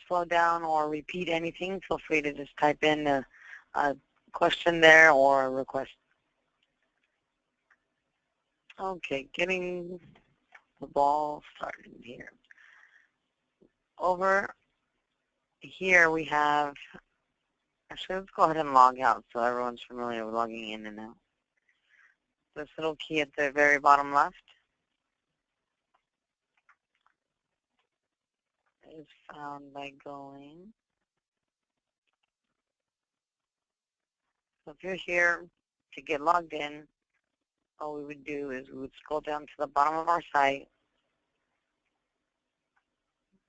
slow down or repeat anything, feel free to just type in a question there or a request. Okay, getting the ball started here. Over here we have, actually let's go ahead and log out so everyone's familiar with logging in and out. This little key at the very bottom left is found by going. So if you're here to get logged in, all we would do is we would scroll down to the bottom of our site,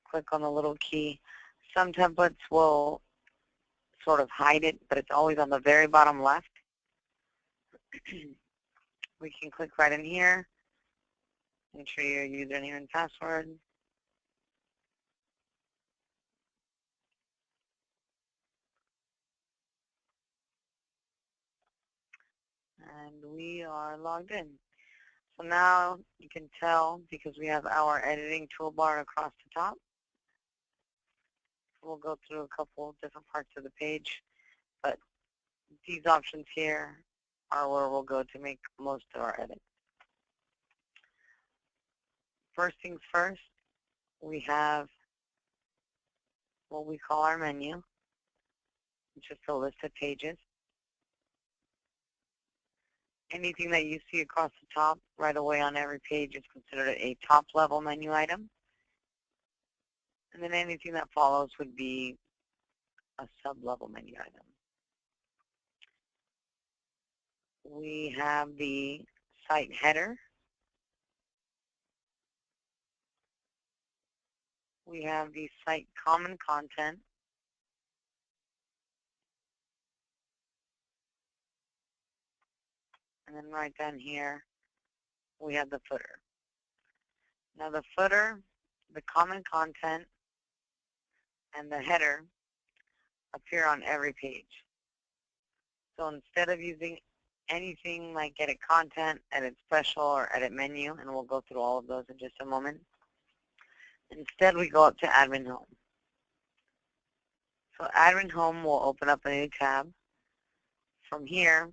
click on the little key. Some templates will sort of hide it, but it's always on the very bottom left. We can click right in here, enter your username and password. And we are logged in. So now you can tell because we have our editing toolbar across the top. We'll go through a couple different parts of the page, but these options here are where we'll go to make most of our edits. First things first, we have what we call our menu, which is a list of pages. Anything that you see across the top right away on every page is considered a top-level menu item. And then anything that follows would be a sub-level menu item. We have the site header. We have the site common content. And then right down here, we have the footer. Now the footer, the common content, and the header appear on every page. So instead of using anything like edit content, edit special, or edit menu, and we'll go through all of those in just a moment, instead we go up to admin home. So admin home will open up a new tab. From here,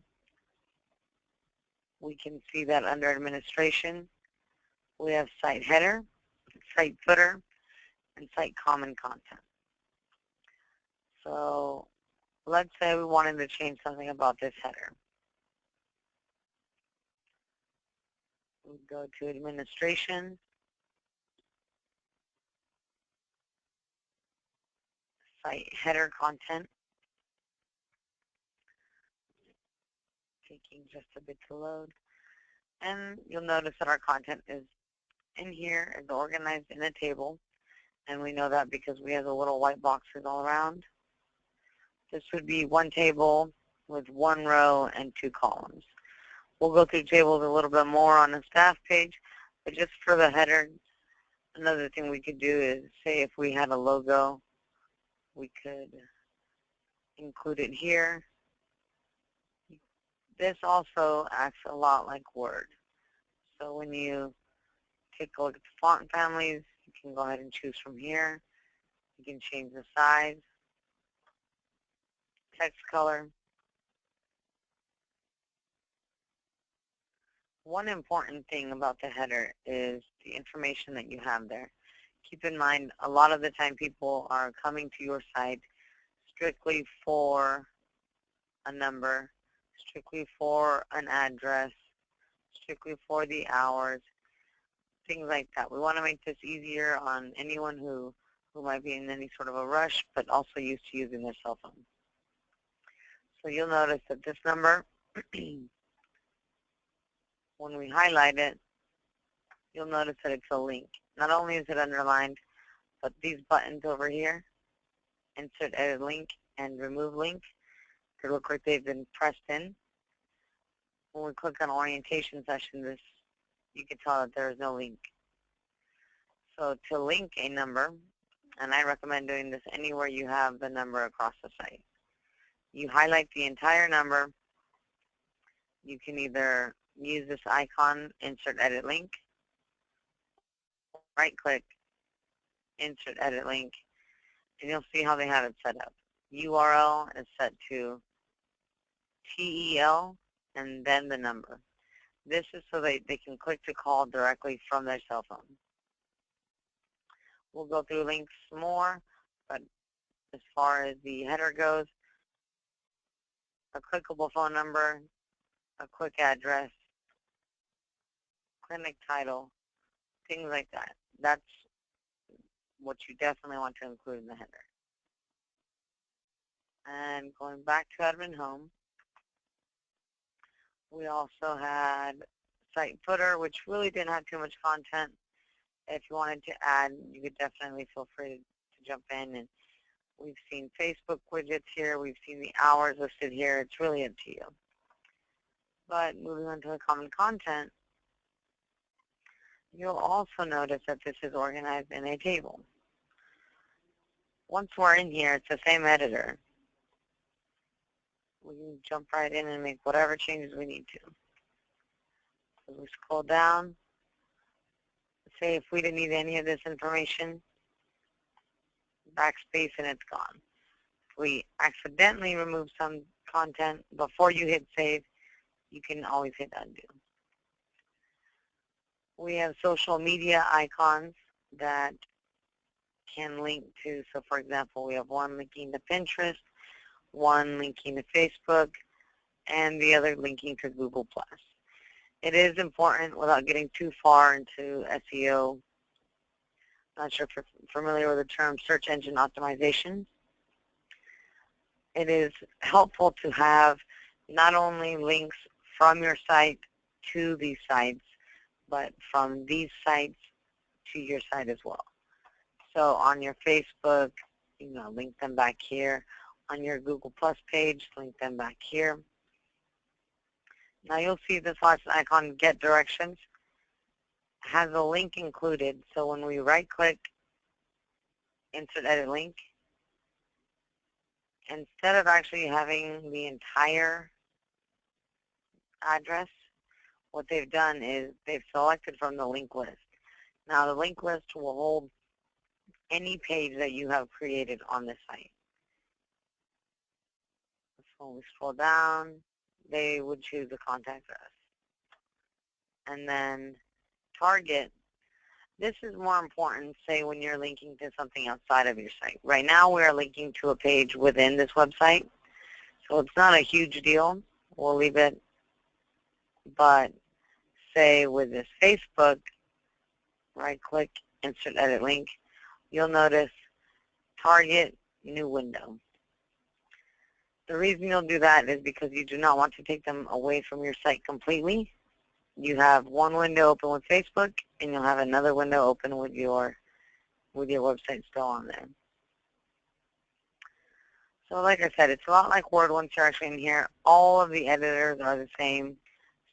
we can see that under administration, we have site header, site footer, and site common content. So let's say we wanted to change something about this header. We go to administration, site header content, taking just a bit to load, and you'll notice that our content is in here, is organized in a table, and we know that because we have the little white boxes all around. This would be one table with one row and two columns. We'll go through tables a little bit more on the staff page, but just for the header, another thing we could do is, say if we had a logo, we could include it here. This also acts a lot like Word. So when you take a look at the font families, you can go ahead and choose from here. You can change the size, text color. One important thing about the header is the information that you have there. Keep in mind, a lot of the time people are coming to your site strictly for a number, strictly for an address, strictly for the hours, things like that. We want to make this easier on anyone who might be in any sort of a rush, but also used to using their cell phone. So you'll notice that this number, when we highlight it, you'll notice that it's a link. Not only is it underlined, but these buttons over here, insert edit link and remove link, they look like they've been pressed in. When we click on orientation session, you can tell that there is no link. So to link a number, and I recommend doing this anywhere you have the number across the site, you highlight the entire number. You can either use this icon, insert edit link, right click, insert edit link, and you'll see how they have it set up. URL is set to TEL and then the number. This is so they can click to call directly from their cell phone. We'll go through links more, but as far as the header goes, a clickable phone number, a quick address, clinic title, things like that. That's what you definitely want to include in the header. And going back to admin home, we also had site footer, which really didn't have too much content. If you wanted to add, you could definitely feel free to jump in. And we've seen Facebook widgets here. We've seen the hours listed here. It's really up to you. But moving on to the common content, you'll also notice that this is organized in a table. Once we're in here, it's the same editor. We can jump right in and make whatever changes we need to. So we scroll down. Say if we didn't need any of this information, backspace and it's gone. If we accidentally remove some content before you hit save, you can always hit undo. We have social media icons that can link to, so for example, we have one linking to Pinterest, one linking to Facebook, and the other linking to Google+. It is important, without getting too far into SEO, not sure if you're familiar with the term search engine optimization. It is helpful to have not only links from your site to these sites, but from these sites to your site as well. So on your Facebook, link them back here. On your Google Plus page, link them back here. Now you'll see this last icon, Get Directions, has a link included. So when we right-click, Insert Edit Link, instead of actually having the entire address, what they've done is they've selected from the link list. Now the link list will hold any page that you have created on the site. So when we scroll down, they would choose the contact us. And then target. This is more important, say, when you're linking to something outside of your site. Right now, we are linking to a page within this website, so it's not a huge deal. We'll leave it. But say with this Facebook, right-click, Insert Edit Link, you'll notice Target, New Window. The reason you'll do that is because you do not want to take them away from your site completely. You have one window open with Facebook, and you'll have another window open with your website still on there. So like I said, it's a lot like Word once you're actually in here. All of the editors are the same.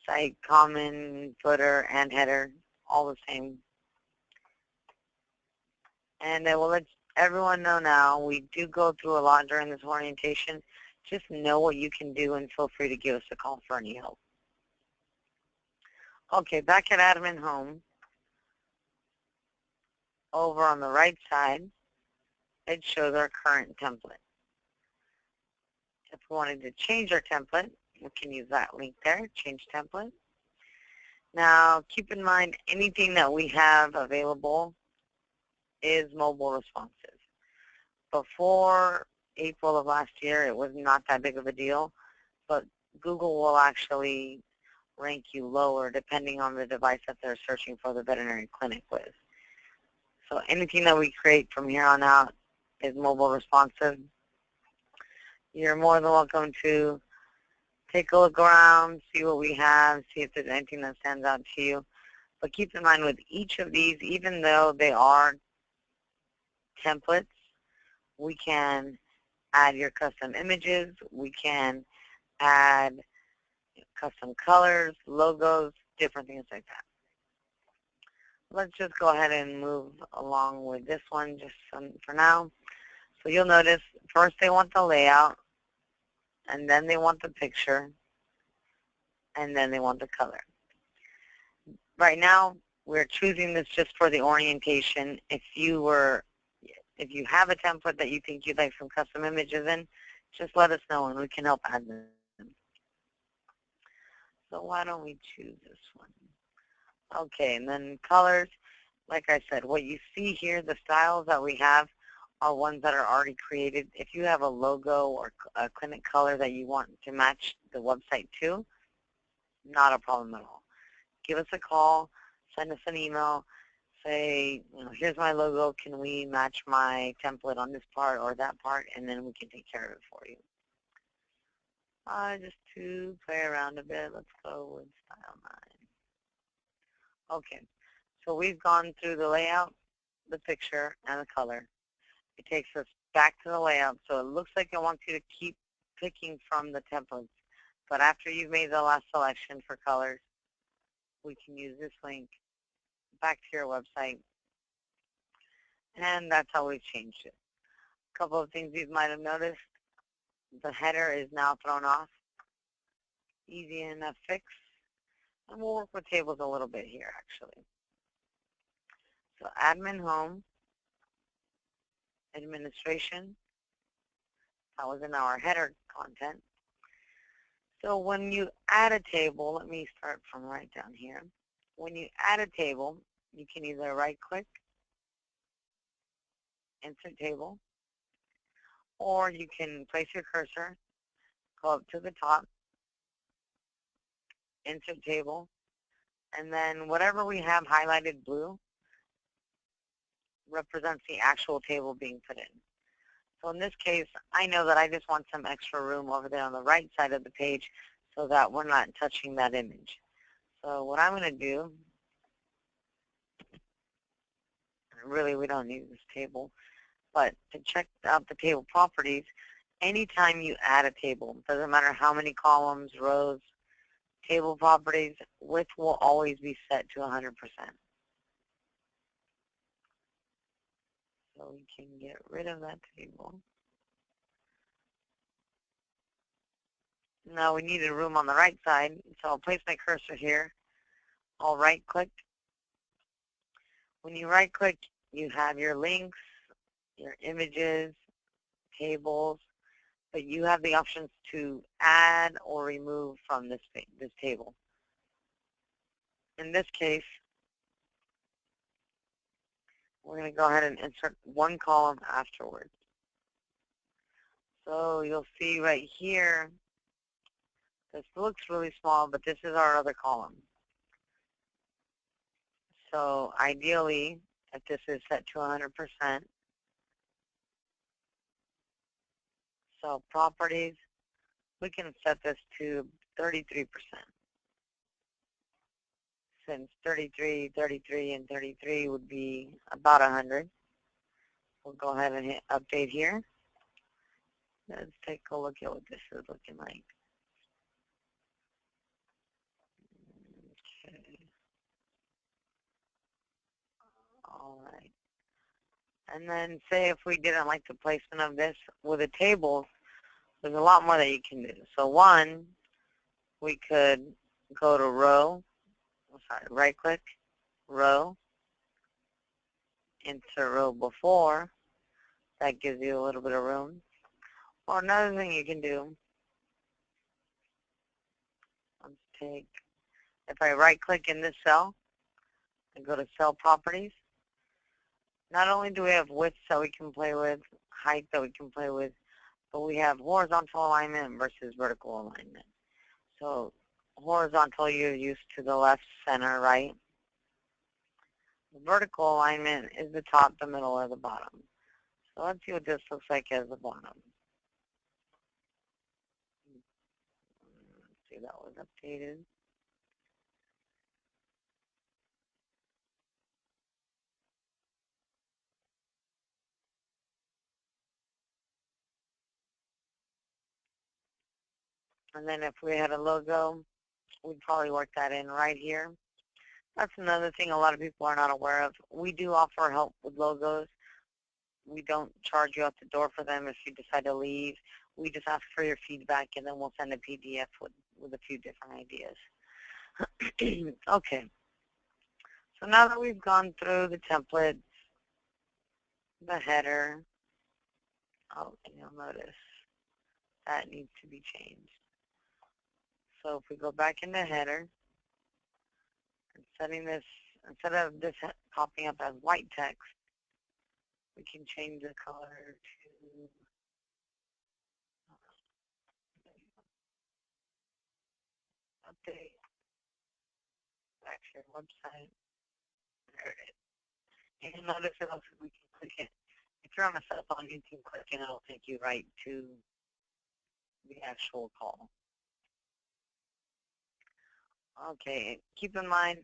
Site, common, footer, and header, all the same. And we'll let everyone know now, we do go through a lot during this orientation. Just know what you can do and feel free to give us a call for any help. Okay, back at admin home, over on the right side, it shows our current template. If we wanted to change our template, we can use that link there, change template. Now, keep in mind, anything that we have available is mobile responsive. Before April of last year, it was not that big of a deal, but Google will actually rank you lower depending on the device that they're searching for the veterinary clinic with. So anything that we create from here on out is mobile responsive. You're more than welcome to take a look around, see what we have, see if there's anything that stands out to you. But keep in mind with each of these, even though they are templates, we can add your custom images, we can add custom colors, logos, different things like that. Let's just go ahead and move along with this one just for now. So you'll notice first they want the layout, and then they want the picture, and then they want the color. Right now, we're choosing this just for the orientation. If you were If you have a template that you think you'd like some custom images in, just let us know and we can help add them. So why don't we choose this one? Okay, and then colors, like I said, what you see here, the styles that we have are ones that are already created. If you have a logo or a clinic color that you want to match the website to, not a problem at all. Give us a call, send us an email, say, here's my logo, can we match my template on this part or that part, and then we can take care of it for you. Just to play around a bit, let's go with style 9. Okay, so we've gone through the layout, the picture, and the color. It takes us back to the layout, so it looks like it wants you to keep picking from the templates. But after you've made the last selection for colors, we can use this link back to your website, and that's how we've changed it. A couple of things you might have noticed. The header is now thrown off. Easy enough fix. And we'll work with tables a little bit here, actually. So admin home, administration, that was in our header content. So when you add a table, let me start from right down here. When you add a table, you can either right-click, insert table, or you can place your cursor, go up to the top, insert table, and then whatever we have highlighted blue represents the actual table being put in. So in this case, I know that I just want some extra room over there on the right side of the page so that we're not touching that image. So what I'm going to do, really we don't need this table, but to check out the table properties, anytime you add a table, doesn't matter how many columns, rows, table properties, width will always be set to 100%. So we can get rid of that table. Now we needed room on the right side, so I'll place my cursor here. I'll right-click. When you right-click, you have your links, your images, tables, but you have the options to add or remove from this table. In this case, we're going to go ahead and insert one column afterwards. So you'll see right here, this looks really small, but this is our other column. So ideally, if this is set to 100%, so properties, we can set this to 33%. Since 33, 33, and 33 would be about 100. We'll go ahead and hit update here. Let's take a look at what this is looking like. Okay. All right. And then say if we didn't like the placement of this with a table, there's a lot more that you can do. So one, we could go to row, right-click, row, insert row before. That gives you a little bit of room. Or another thing you can do, let's take, if I right-click in this cell and go to cell properties, not only do we have width that we can play with, height that we can play with, but we have horizontal alignment versus vertical alignment. So horizontal, you're used to the left, center, right. The vertical alignment is the top, the middle, or the bottom. So let's see what this looks like as the bottom. Let's see, that was updated. And then if we had a logo, we'd probably work that in right here. That's another thing a lot of people are not aware of. We do offer help with logos. We don't charge you out the door for them if you decide to leave. We just ask for your feedback, and then we'll send a PDF with a few different ideas. Okay. So now that we've gone through the templates, the header. Oh, and you'll notice that needs to be changed. So if we go back into header and setting this, instead of this popping up as white text, we can change the color to update back to your website. There it is. And you'll notice it also we can click it. If you're on a cell phone, you can click and it'll take you right to the actual call. Okay, keep in mind,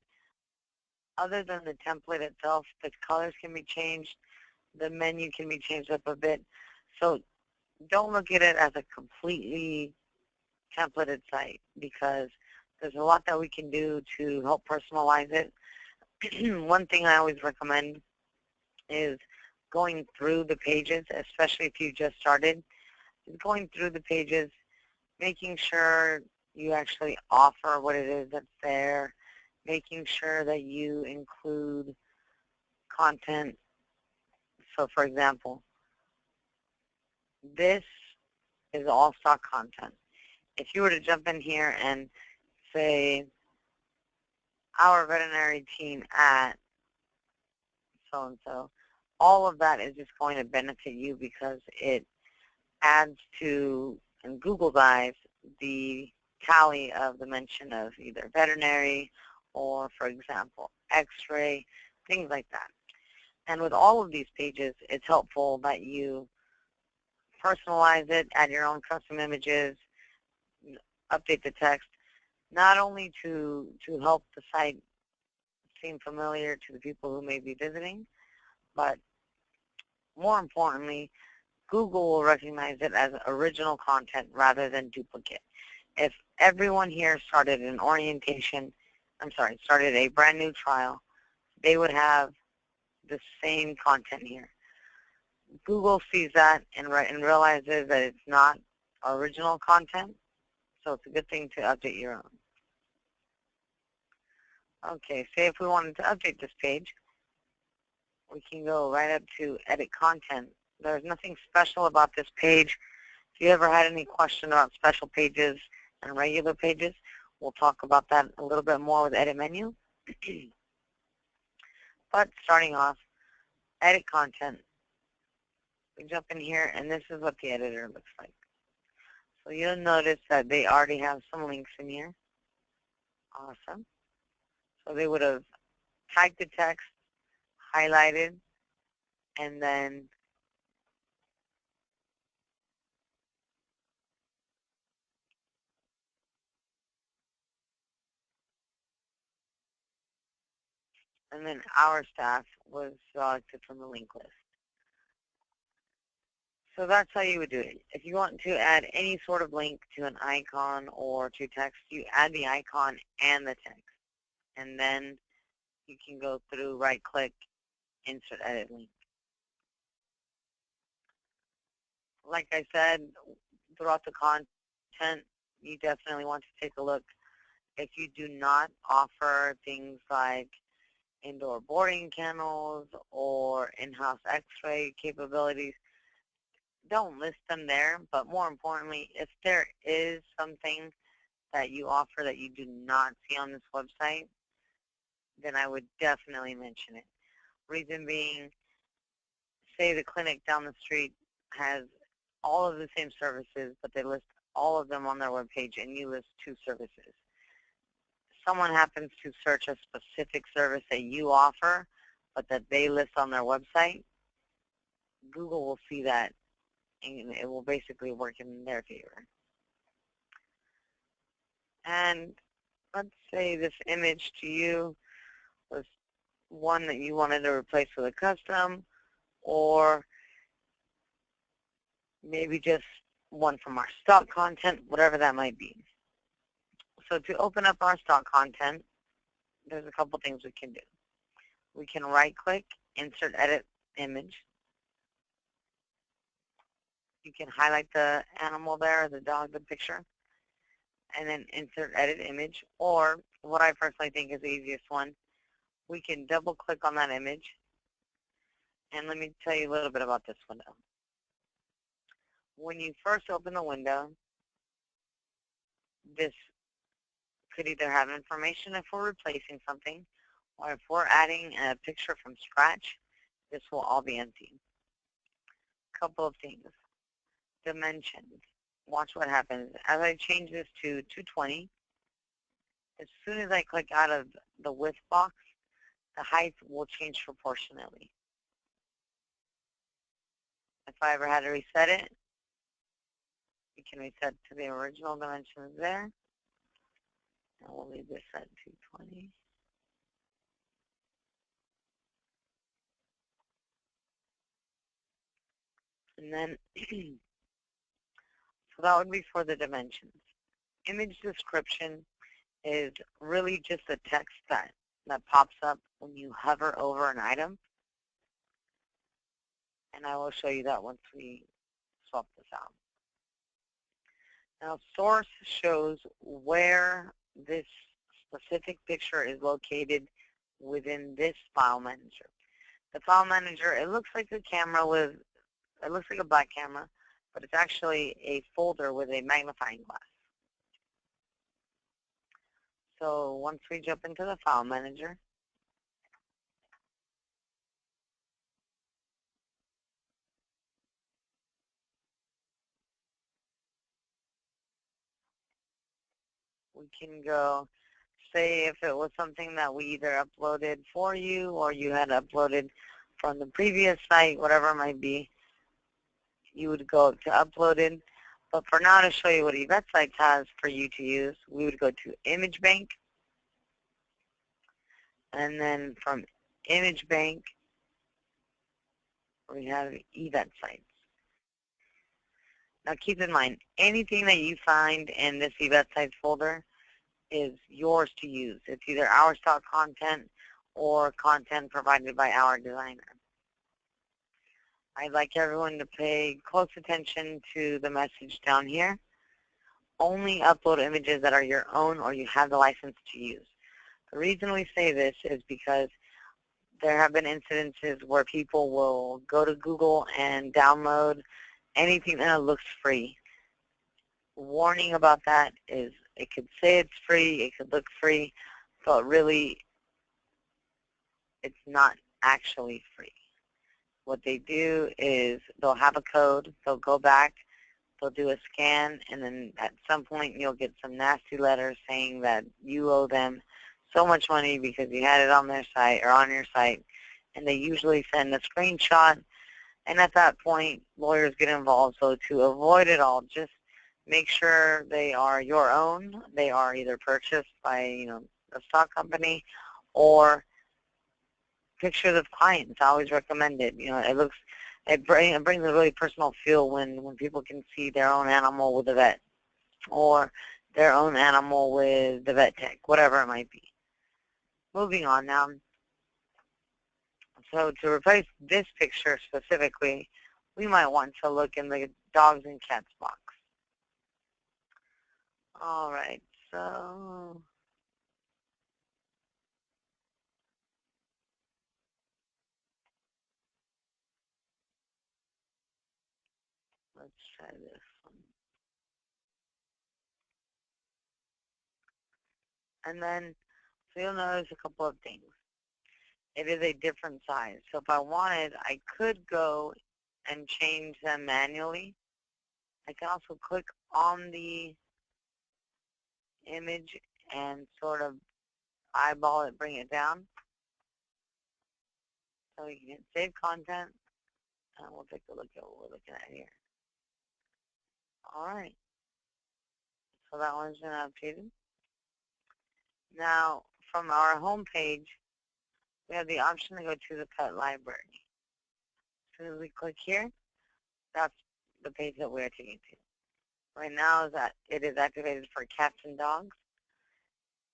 other than the template itself, the colors can be changed, the menu can be changed up a bit. So don't look at it as a completely templated site because there's a lot that we can do to help personalize it. One thing I always recommend is going through the pages, especially if you just started, is going through the pages, making sure you actually offer what it is that's there, making sure that you include content. So for example, this is all stock content. If you were to jump in here and say, our veterinary team at so-and-so, all of that is just going to benefit you because it adds to, in Google's eyes, the tally of the mention of either veterinary or, for example, x-ray, things like that. And with all of these pages, it's helpful that you personalize it, add your own custom images, update the text, not only to help the site seem familiar to the people who may be visiting, but more importantly, Google will recognize it as original content rather than duplicate. If everyone here started an started a brand new trial, they would have the same content here. Google sees that and realizes that it's not original content, so it's a good thing to update your own. Okay, say if we wanted to update this page, we can go right up to edit content. There's nothing special about this page. If you ever had any question about special pages and regular pages, we'll talk about that a little bit more with edit menu. But starting off, edit content. We jump in here, and this is what the editor looks like. So you'll notice that they already have some links in here. Awesome. So they would have typed the text, highlighted, and then our staff was selected from the link list. So that's how you would do it. If you want to add any sort of link to an icon or to text, you add the icon and the text. And then you can go through, right-click, insert edit link. Like I said, throughout the content, you definitely want to take a look. If you do not offer things like indoor boarding kennels or in-house x-ray capabilities, don't list them there. But more importantly, if there is something that you offer that you do not see on this website, then I would definitely mention it. Reason being, say the clinic down the street has all of the same services, but they list all of them on their webpage, and you list 2 services. Someone happens to search a specific service that you offer, but that they list on their website, Google will see that, and it will basically work in their favor. And let's say this image to you was one that you wanted to replace with a custom, or maybe just one from our stock content, whatever that might be. So to open up our stock content, there's a couple things we can do. We can right-click, insert edit image. You can highlight the animal there, the dog, the picture, and then insert edit image. Or what I personally think is the easiest one, we can double-click on that image, And let me tell you a little bit about this window. When you first open the window, this could either have information if we're replacing something, or if we're adding a picture from scratch, this will all be empty. Couple of things. Dimensions. Watch what happens. As I change this to 220, as soon as I click out of the width box, the height will change proportionally. If I ever had to reset it, you can reset to the original dimensions there. And we'll leave this at 220. And then, so that would be for the dimensions. Image description is really just a text that pops up when you hover over an item. And I will show you that once we swap this out. Now, source shows where this specific picture is located within this file manager. The file manager, it looks like a camera with, it looks like a black camera, but it's actually a folder with a magnifying glass. So once we jump into the file manager, we can go, say if it was something that we either uploaded for you or you had uploaded from the previous site, whatever it might be, you would go to uploaded. But for now, to show you what eVetSites has for you to use, we would go to Image Bank. And then from Image Bank, we have eVetSites. Now keep in mind, anything that you find in this eVetSites folder is yours to use. It's either our stock content or content provided by our designer. I'd like everyone to pay close attention to the message down here. Only upload images that are your own or you have the license to use. The reason we say this is because there have been incidences where people will go to Google and download anything that looks free. Warning about that is it could say it's free, it could look free, but really it's not actually free. What they do is they'll have a code, they'll go back, they'll do a scan, and then at some point you'll get some nasty letters saying that you owe them so much money because you had it on their site or on your site, and they usually send a screenshot, and at that point lawyers get involved. So to avoid it all, just make sure they are your own. They are either purchased by a stock company or pictures of clients. I always recommend it. It brings a really personal feel when people can see their own animal with a vet or their own animal with the vet tech, whatever it might be. Moving on now. So to replace this picture specifically, we might want to look in the dogs and cats box. All right, so let's try this one. And then, so you'll notice a couple of things. It is a different size. So if I wanted, I could go and change them manually. I can also click on the image and sort of eyeball it, bring it down. So we can save content, and we'll take a look at what we're looking at here. All right. So that one's been updated. Now, from our home page, we have the option to go to the pet library. As soon as we click here, that's the page that we're taking to. Right now is that it is activated for cats and dogs.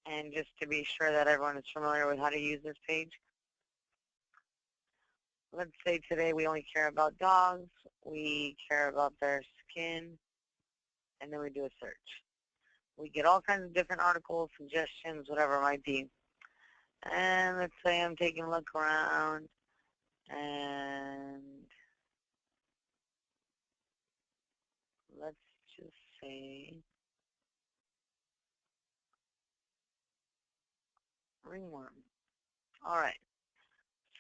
And just to be sure that everyone is familiar with how to use this page, let's say today we only care about dogs, we care about their skin, and then we do a search. We get all kinds of different articles, suggestions, whatever it might be. And let's say I'm taking a look around, And let's just say ringworm. All right.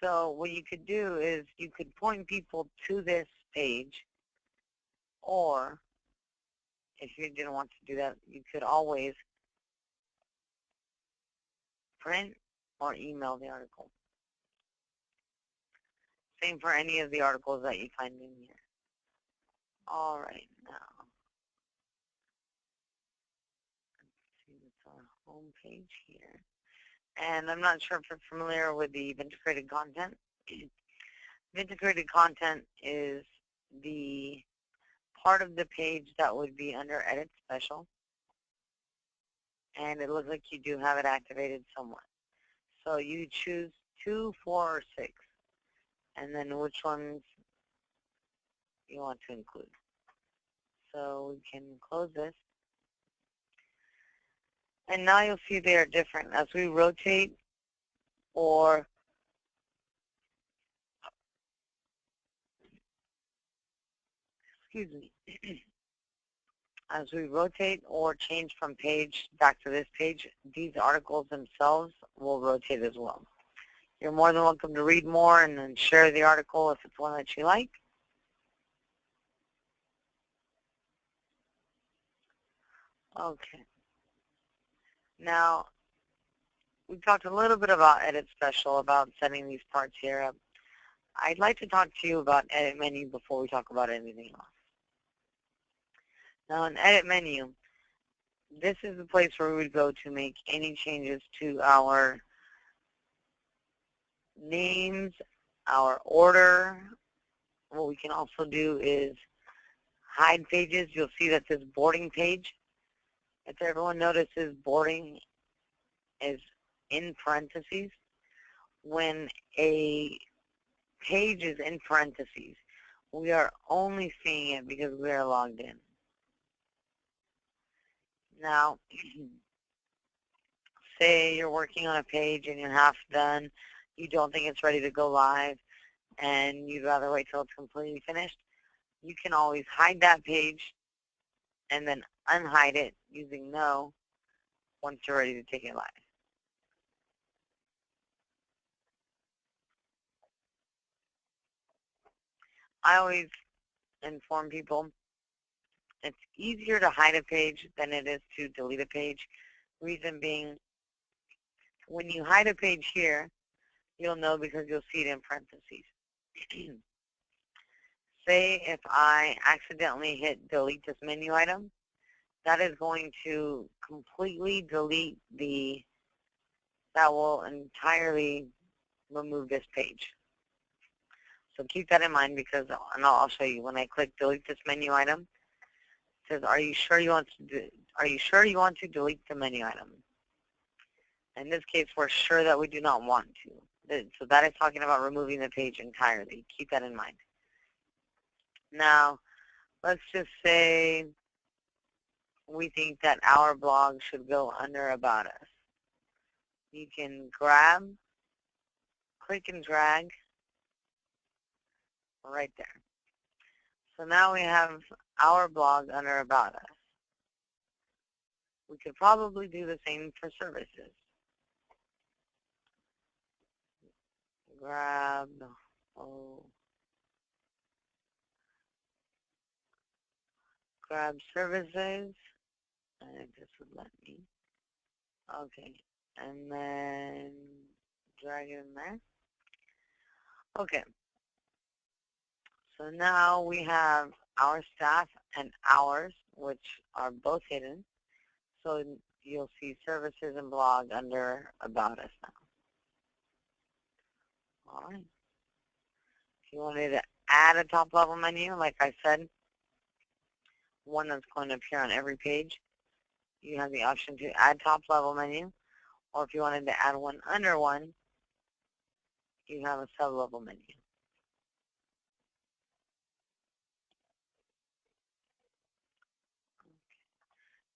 So what you could do is you could point people to this page, or if you didn't want to do that, you could always print or email the article. Same for any of the articles that you find in here. All right, now, let's see, it's our home page here. And I'm not sure if you're familiar with the integrated content. Integrated content is the part of the page that would be under Edit Special. And it looks like you do have it activated somewhat. So you choose 2, 4, or 6. And then which ones you want to include. So we can close this. And now you'll see they are different. As we rotate or excuse me, as we rotate or change from page back to this page, these articles themselves will rotate as well. You're more than welcome to read more and then share the article if it's one that you like. Okay. Now, we talked a little bit about Edit Special, about setting these parts here up. I'd like to talk to you about Edit Menu before we talk about anything else. Now, in Edit Menu, this is the place where we would go to make any changes to our names, our order. What we can also do is hide pages. You'll see that this boarding page, if everyone notices, boarding is in parentheses. When a page is in parentheses, we are only seeing it because we are logged in. Now, say you're working on a page and you're half done, you don't think it's ready to go live, and you'd rather wait till it's completely finished, you can always hide that page and then unhide it using no once you're ready to take it live. I always inform people it's easier to hide a page than it is to delete a page. Reason being, when you hide a page here, you'll know because you'll see it in parentheses. Say if I accidentally hit delete this menu item, that is going to completely delete that will entirely remove this page. So keep that in mind because, and I'll show you, when I click delete this menu item, it says, are you sure you want to delete the menu item? In this case, we're sure that we do not want to. So that is talking about removing the page entirely. Keep that in mind. Now, let's just say we think that our blog should go under About Us. You can grab, click and drag right there. So now we have our blog under About Us. We could probably do the same for services. Grab, grab services, and if this would let me. Okay, and then drag it in there. Okay, so now we have our staff and hours, which are both hidden. So you'll see services and blog under About Us now. All right. If you wanted to add a top-level menu, like I said, one that's going to appear on every page, you have the option to add top-level menu. Or if you wanted to add one under one, you have a sub-level menu.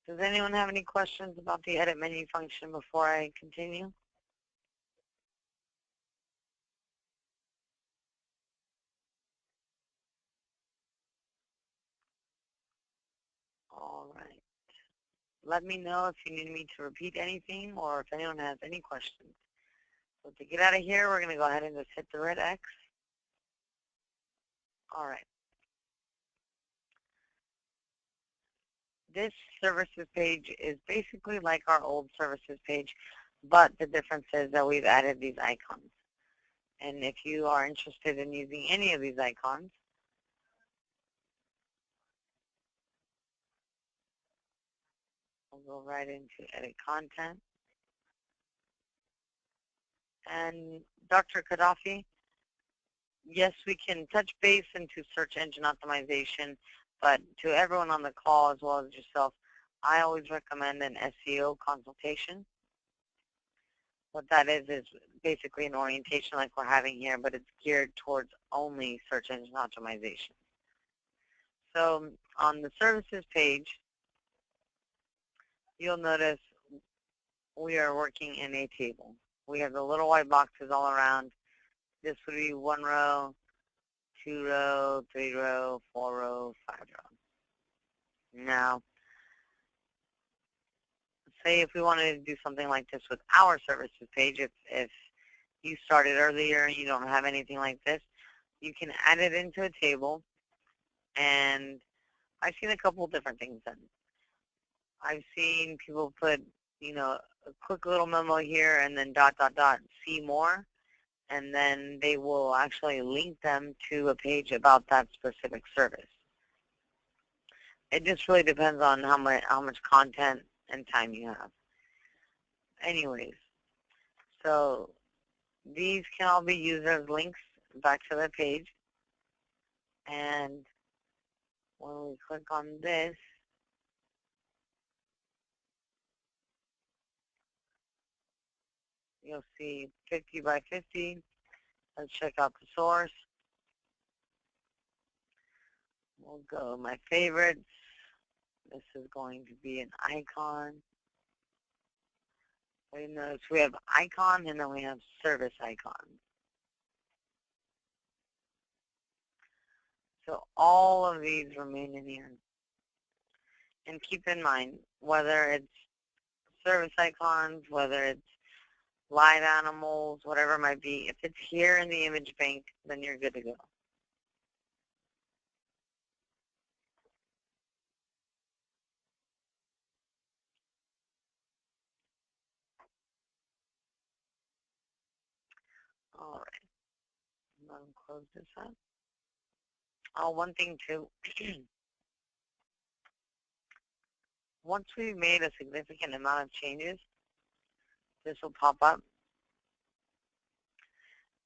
Does anyone have any questions about the edit menu function before I continue? let me know if you need me to repeat anything or if anyone has any questions. So to get out of here, we're going to go ahead and just hit the red X. All right. This services page is basically like our old services page, but the difference is that we've added these icons. And if you are interested in using any of these icons, we'll go right into edit content. And Dr. Gaddafi, yes, we can touch base into search engine optimization, but to everyone on the call as well as yourself, I always recommend an SEO consultation. What that is basically an orientation like we're having here, but it's geared towards only search engine optimization. So on the services page, you'll notice we are working in a table. We have the little white boxes all around. This would be 1 row, 2 row, 3 row, 4 row, 5 row. Now, say if we wanted to do something like this with our services page, if you started earlier and you don't have anything like this, you can add it into a table. And I've seen a couple of different things done. I've seen people put, a quick little memo here and then ... see more, and then they will actually link them to a page about that specific service. It just really depends on how much content and time you have. Anyways, so these can all be used as links back to the page. And when we click on this, you'll see 50 by 50. Let's check out the source. We'll go my favorites. This is going to be an icon. We notice we have icon and then we have service icon. So all of these remain in here. And keep in mind, whether it's service icons, whether it's live animals, whatever it might be, if it's here in the image bank, then you're good to go. All right. I'm going to close this up. Oh, one thing too. Once we've made a significant amount of changes, this will pop up.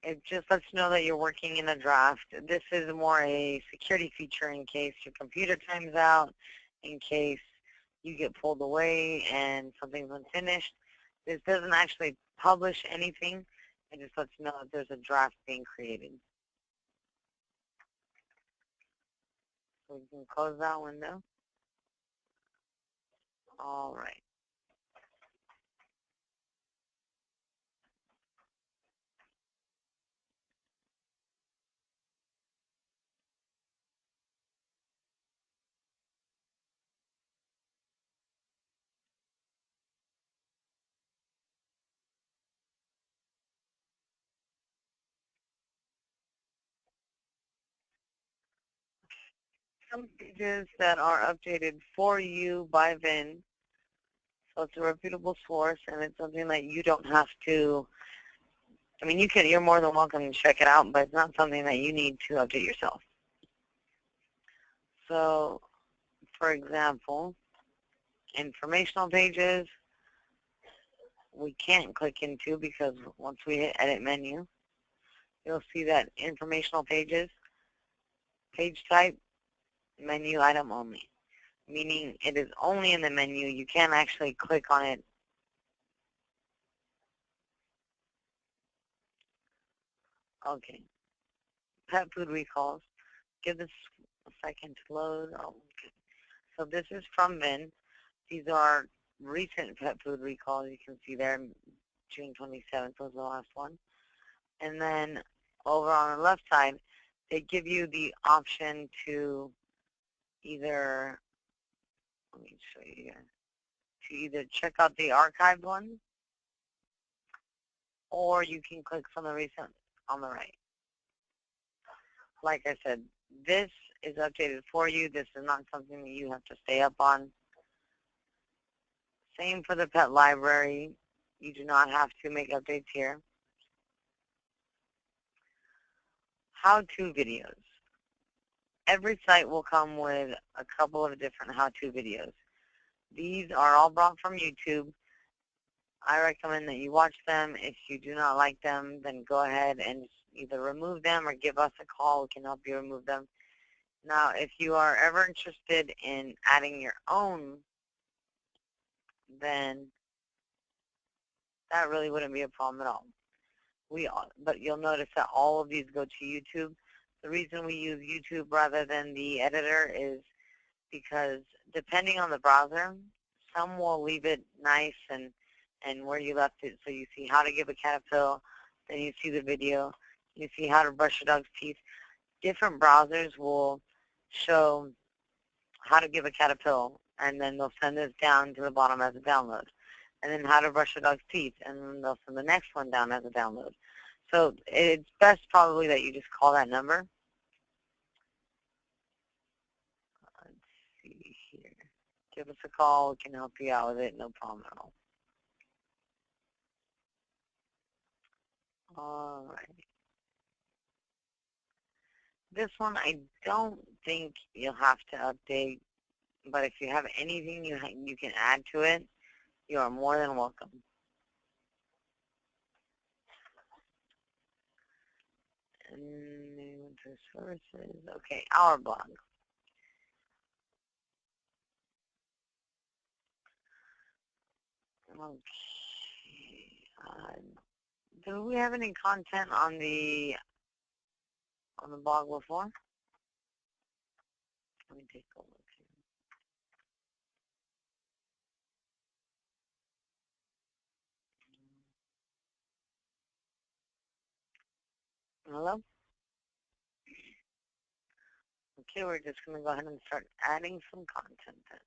It just lets you know that you're working in a draft. This is more a security feature in case your computer times out, in case you get pulled away and something's unfinished. This doesn't actually publish anything. It just lets you know that there's a draft being created. So we can close that window. All right. Some pages that are updated for you by Vin. So it's a reputable source, and it's something that you don't have to. I mean, you're more than welcome to check it out, but it's not something that you need to update yourself. So, for example, informational pages, we can't click into because once we hit edit menu, you'll see that informational pages, page type, menu item only, meaning it is only in the menu. You can't actually click on it. Okay. Pet food recalls. Give this a second to load. Oh, okay. So this is from Vin. These are recent pet food recalls. You can see there, June 27th was the last one. And then over on the left side, they give you the option to either, let me show you here. to either check out the archived one, or you can click from the recent on the right. Like I said, this is updated for you. This is not something that you have to stay up on. Same for the pet library. You do not have to make updates here. How-to videos. Every site will come with a couple of different how-to videos. These are all brought from YouTube. I recommend that you watch them. If you do not like them, then go ahead and either remove them or give us a call. We can help you remove them. Now, if you are ever interested in adding your own, then that really wouldn't be a problem at all. But you'll notice that all of these go to YouTube. The reason we use YouTube rather than the editor is because depending on the browser, some will leave it nice and where you left it. So you see how to give a cat a pill, then you see the video, you see how to brush your dog's teeth. Different browsers will show how to give a cat a pill, and then they'll send this down to the bottom as a download. And then how to brush your dog's teeth, and then they'll send the next one down as a download. So it's best probably that you just call that number. Let's see here. Give us a call. We can help you out with it. No problem at all. All right. This one I don't think you'll have to update, but if you have anything you can add to it, you are more than welcome. And winter services. Okay, our blog. Okay. Do we have any content on the blog before? Let me take a look here. Hello? Okay, we're just going to go ahead and start adding some content then.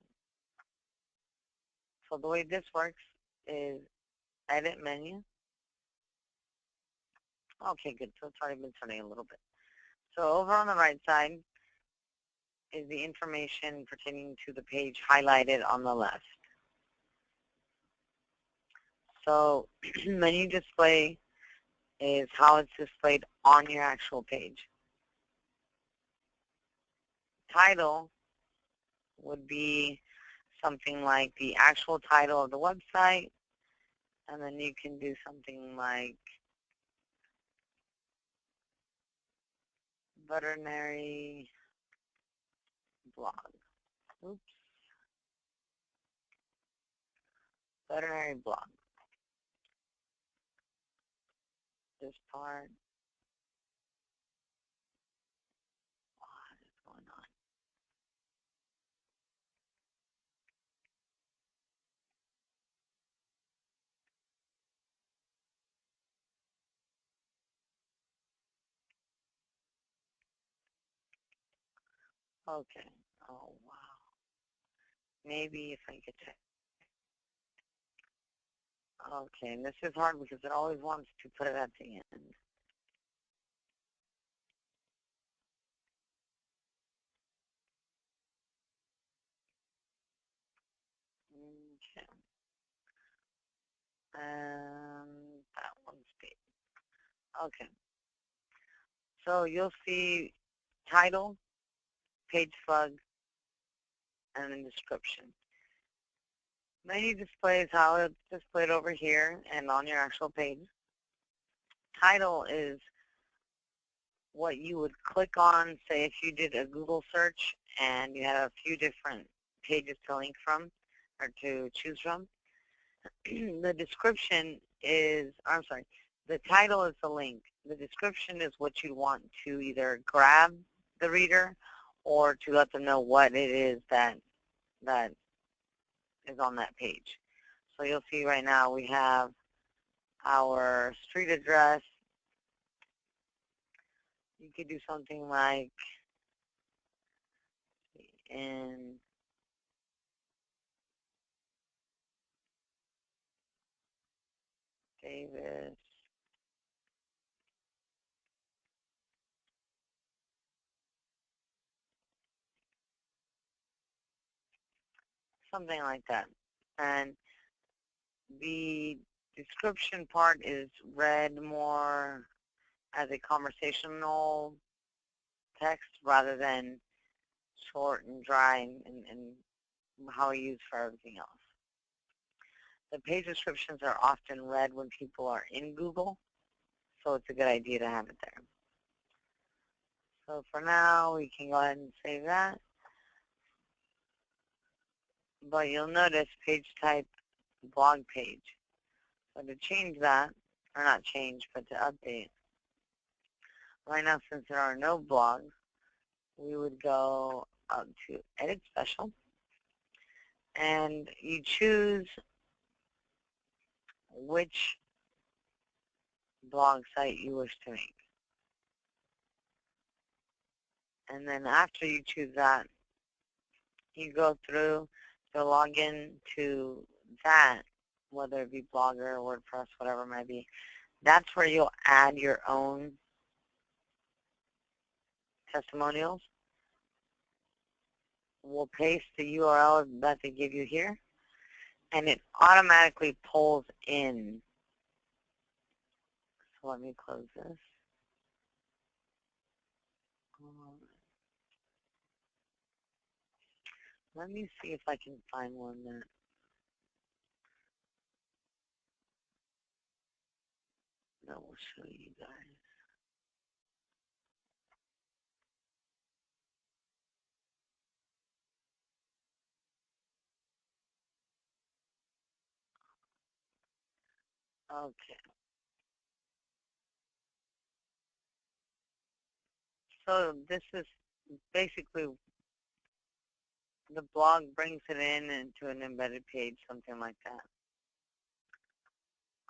So the way this works is edit menu. Okay, good. So it's already been starting a little bit. So over on the right side is the information pertaining to the page highlighted on the left. So menu display is how it's displayed on your actual page. Title would be something like the actual title of the website, and then you can do something like veterinary blog. Oops. Veterinary blog. This part. What is going on? Okay. Oh, wow. Maybe if I could check. Okay, and this is hard because it always wants to put it at the end. Okay. And that one's big. Okay. So you'll see title, page slug, and then description. Menu display is how it's displayed over here and on your actual page. Title is what you would click on, say if you did a Google search and you had a few different pages to link from or to choose from. The description is, I'm sorry, the title is the link. The description is what you want to either grab the reader or to let them know what it is that is on that page. So you'll see right now we have our street address. You could do something like in Davis. Something like that. And the description part is read more as a conversational text rather than short and dry and how we use for everything else. The page descriptions are often read when people are in Google, so it's a good idea to have it there. So for now, we can go ahead and save that. But you'll notice page type blog page. So to change that, or not change, but to update, right now since there are no blogs, we would go up to Edit Special, and you choose which blog site you wish to make. And then after you choose that, you go through to log in to that, whether it be Blogger, WordPress, whatever it might be. That's where you'll add your own testimonials. We'll paste the URL that they give you here, and it automatically pulls in. So let me close this. Let me see if I can find one that will show you guys. Okay. So this is basically the blog brings it in into an embedded page, something like that.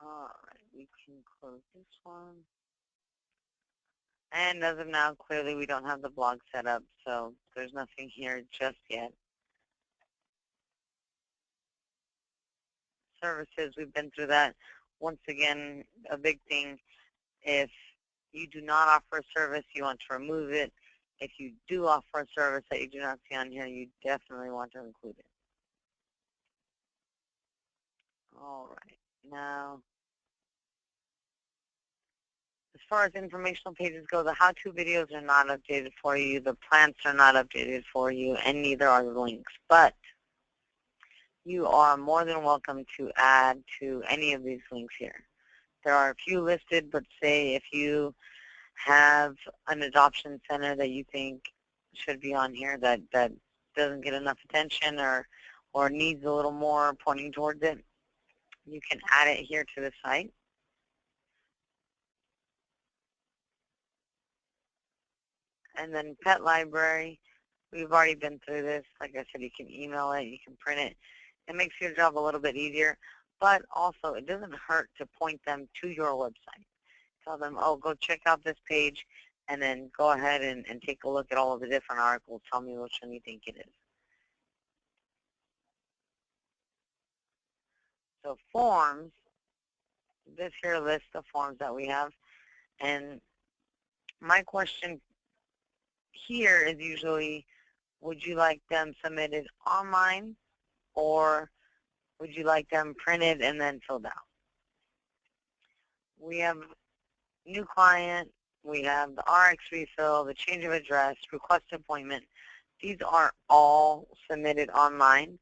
All right, we can close this one. And as of now, clearly we don't have the blog set up, so there's nothing here just yet. Services, we've been through that. Once again, a big thing, if you do not offer a service, you want to remove it. If you do offer a service that you do not see on here, you definitely want to include it. All right, now, as far as informational pages go, the how-to videos are not updated for you, the plants are not updated for you, and neither are the links. But you are more than welcome to add to any of these links here. There are a few listed, but say if you have an adoption center that you think should be on here that doesn't get enough attention or needs a little more pointing towards it, you can add it here to the site. And then pet library, we've already been through this. Like I said, you can email it, you can print it. It makes your job a little bit easier, but also it doesn't hurt to point them to your website. Tell them, oh, go check out this page, and then go ahead and take a look at all of the different articles. Tell me which one you think it is. So forms, this here lists the forms that we have, and my question here is usually, would you like them submitted online, or would you like them printed and then filled out? We have new client, we have the RX refill, the change of address, request appointment. These are all submitted online.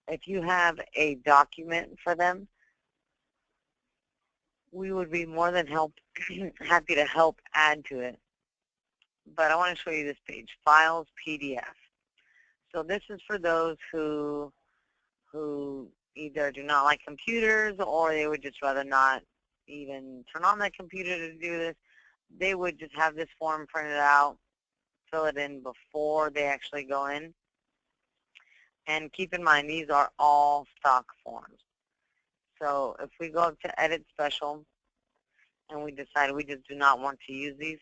If you have a document for them, we would be more than happy to help add to it. But I want to show you this page, Files PDF. So this is for those who either do not like computers, or they would just rather not even turn on their computer to do this. They would just have this form printed out, fill it in before they actually go in. And keep in mind, these are all stock forms. So if we go up to Edit Special and we decide we just do not want to use these,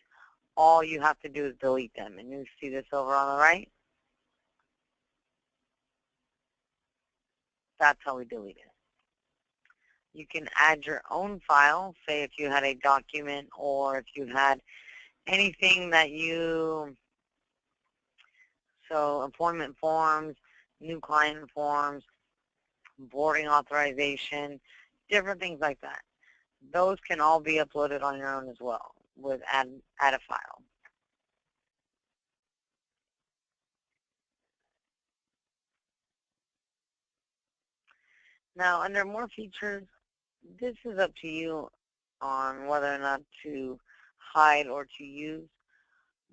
all you have to do is delete them. And you see this over on the right? That's how we delete it. You can add your own file, say if you had a document or if you had anything that you, so employment forms, new client forms, boarding authorization, different things like that. Those can all be uploaded on your own as well with add a file. Now, under more features, this is up to you on whether or not to hide or to use.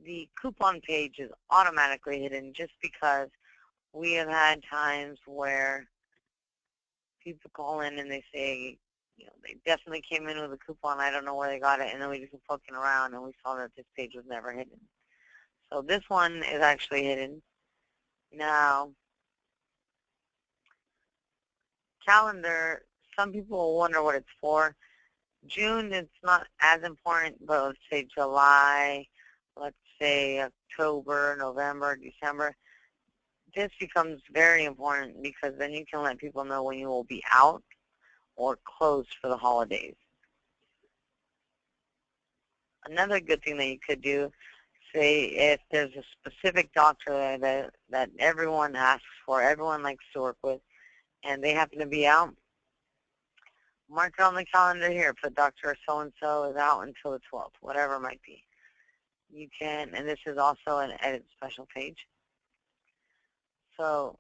The coupon page is automatically hidden just because we have had times where people call in and they say, you know, they definitely came in with a coupon, I don't know where they got it, and then we just were poking around and we saw that this page was never hidden. So this one is actually hidden. Now, calendar, some people will wonder what it's for. June, it's not as important, but let's say July, let's say October, November, December. This becomes very important because then you can let people know when you will be out or closed for the holidays. Another good thing that you could do, say if there's a specific doctor that everyone asks for, everyone likes to work with, and they happen to be out, mark it on the calendar here, put Dr. So-and-so is out until the 12th, whatever it might be. You can, and this is also an edit special page. So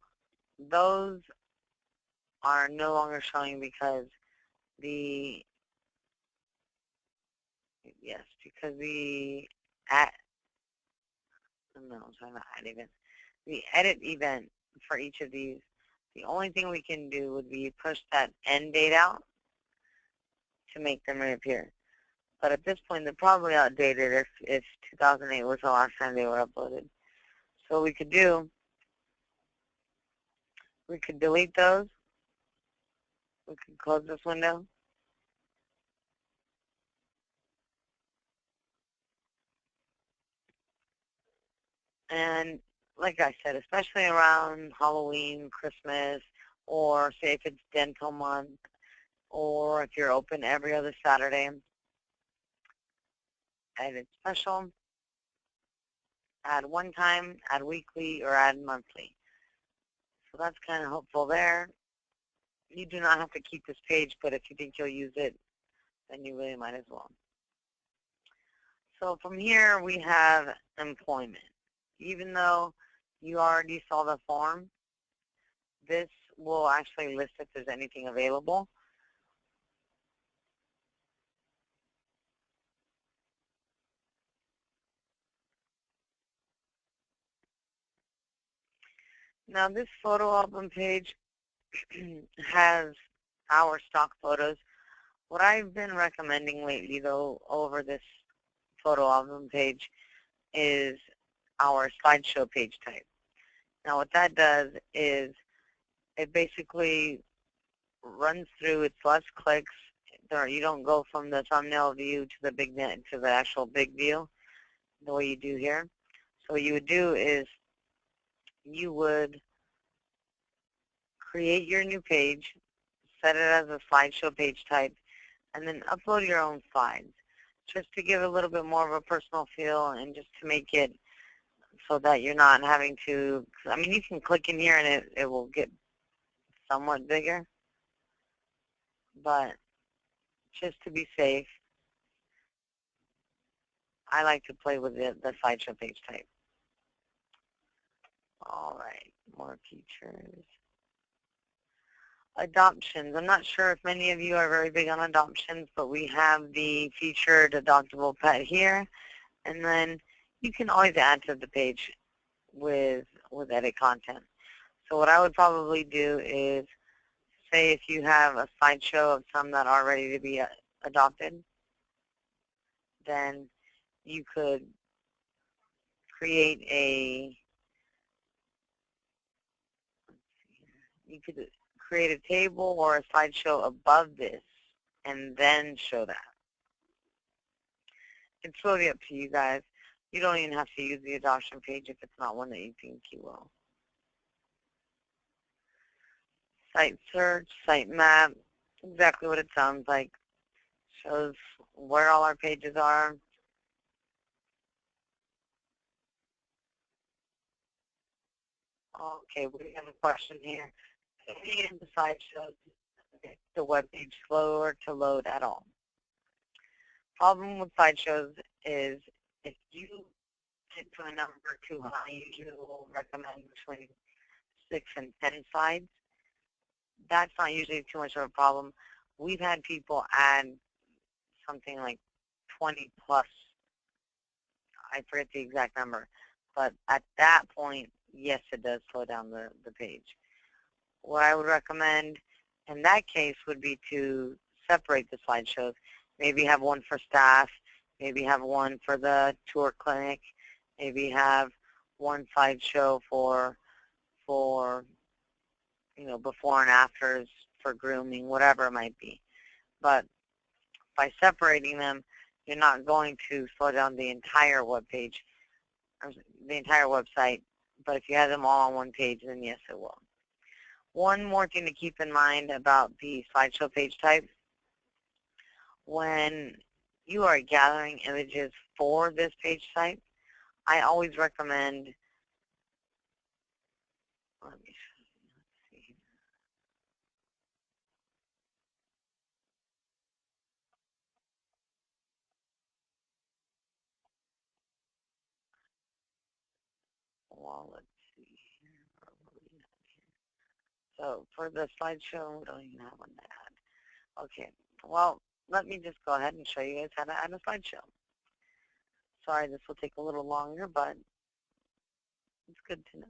those are no longer showing because the, yes, because the the edit event for each of these, the only thing we can do would be push that end date out to make them reappear. But at this point, they're probably outdated if 2008 was the last time they were uploaded. So what we could do, we could delete those. We could close this window. And like I said, especially around Halloween, Christmas, or say if it's dental month, or if you're open every other Saturday, edit special, add one time, add weekly, or add monthly. So that's kind of helpful there. You do not have to keep this page, but if you think you'll use it, then you really might as well. So from here, we have employment. Even though you already saw the form, this will actually list if there's anything available. Now this photo album page has our stock photos. What I've been recommending lately, though, over this photo album page is our slideshow page type. Now what that does is it basically runs through, it's less clicks. You don't go from the thumbnail view to the big net to the actual big view the way you do here. So what you would do is you would create your new page, set it as a slideshow page type, and then upload your own slides just to give a little bit more of a personal feel and just to make it so that you're not having to, I mean, you can click in here and it will get somewhat bigger, but just to be safe, I like to play with the slideshow page type. All right, more features. Adoptions. I'm not sure if many of you are very big on adoptions, but we have the featured adoptable pet here, and then you can always add to the page with edit content. So what I would probably do is, say if you have a slideshow of some that are ready to be adopted, then you could create a table or a slideshow above this and then show that. It's really up to you guys. You don't even have to use the adoption page if it's not one that you think you will. Site search, site map. exactly what it sounds like. Shows where all our pages are. Okay, we have a question here. In the slideshows, the web page slower to load at all. Problem with slideshows is if you get to a number too high, I usually will recommend between 6 and 10 slides. That's not usually too much of a problem. We've had people add something like 20 plus, I forget the exact number, but at that point, yes, it does slow down the page. What I would recommend in that case would be to separate the slideshows. Maybe have one for staff, maybe have one for the tour clinic, maybe have one slideshow for before and afters for grooming, whatever it might be. But by separating them, you're not going to slow down the entire web page, or the entire website. But if you have them all on one page, then yes, it will. One more thing to keep in mind about the slideshow page type. When you are gathering images for this page type, I always recommend, let's see. Well, let's see here. So for the slideshow, we don't even have one to add. Okay, well, let me just go ahead and show you guys how to add a slideshow. Sorry, this will take a little longer, but it's good to know.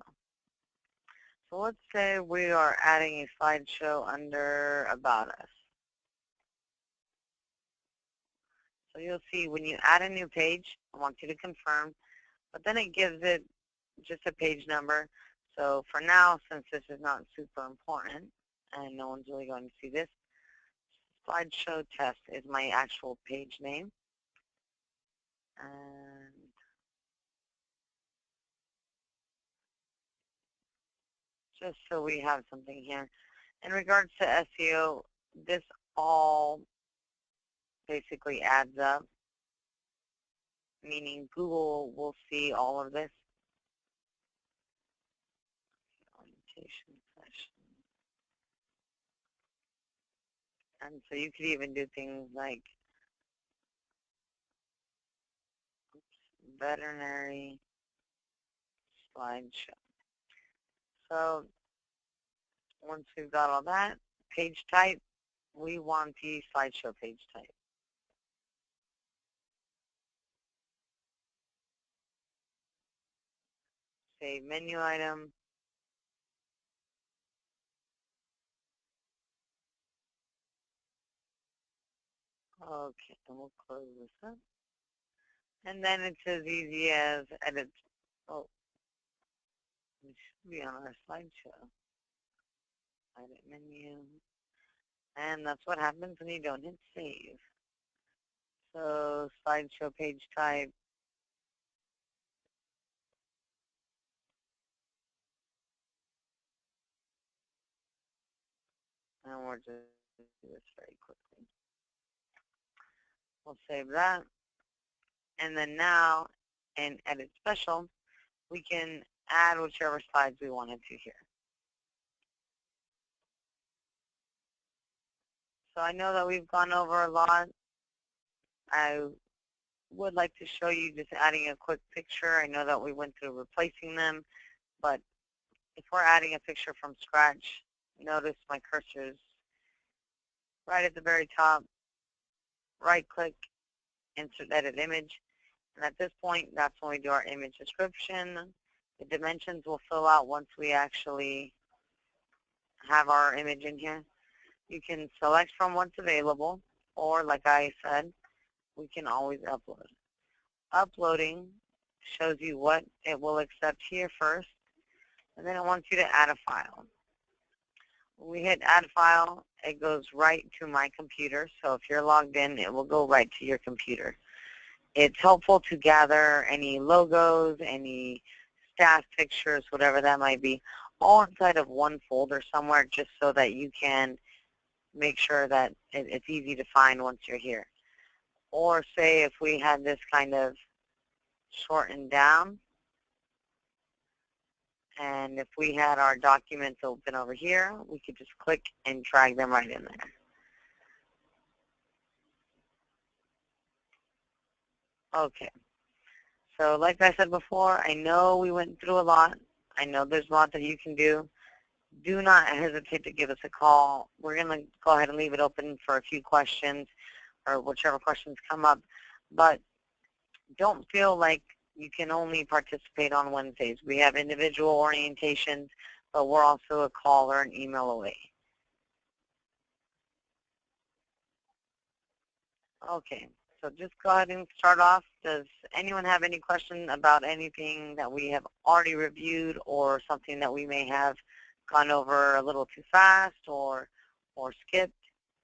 So let's say we are adding a slideshow under About Us. So you'll see when you add a new page, I want you to confirm, but then it gives it just a page number. So for now, since this is not super important and no one's really going to see this, slideshow test is my actual page name. And just so we have something here. In regards to SEO, this all basically adds up, meaning Google will see all of this. Orientation session. And so you could even do things like veterinary slideshow. So once we've got all that, page type, we want the slideshow page type. Save menu item. Okay, and we'll close this up. And then it's as easy as edit. Oh, it should be on our slideshow. Edit menu. And that's what happens when you don't hit save. So slideshow page type. And we'll just do this very quickly. We'll save that. And then now in Edit Special, we can add whichever slides we wanted to here. So I know that we've gone over a lot. I would like to show you just adding a quick picture. I know that we went through replacing them, but if we're adding a picture from scratch, notice my cursor is right at the very top. Right-click, insert edit image. And at this point, that's when we do our image description. The dimensions will fill out once we actually have our image in here. You can select from what's available, or like I said, we can always upload. Uploading shows you what it will accept here first, and then it wants you to add a file. When we hit add file, it goes right to my computer, so if you're logged in, it will go right to your computer. It's helpful to gather any logos, any staff pictures, whatever that might be, all inside of one folder somewhere, just so that you can make sure that it's easy to find once you're here. Or say if we had this kind of shortened down, and if we had our documents open over here, we could just click and drag them right in there. Okay. So like I said before, I know we went through a lot. I know there's a lot that you can do. Do not hesitate to give us a call. We're going to go ahead and leave it open for a few questions or whichever questions come up. But don't feel like you can only participate on Wednesdays. We have individual orientations, but we're also a call or an email away. Okay, so just go ahead and start off. Does anyone have any question about anything that we have already reviewed or something that we may have gone over a little too fast or skipped?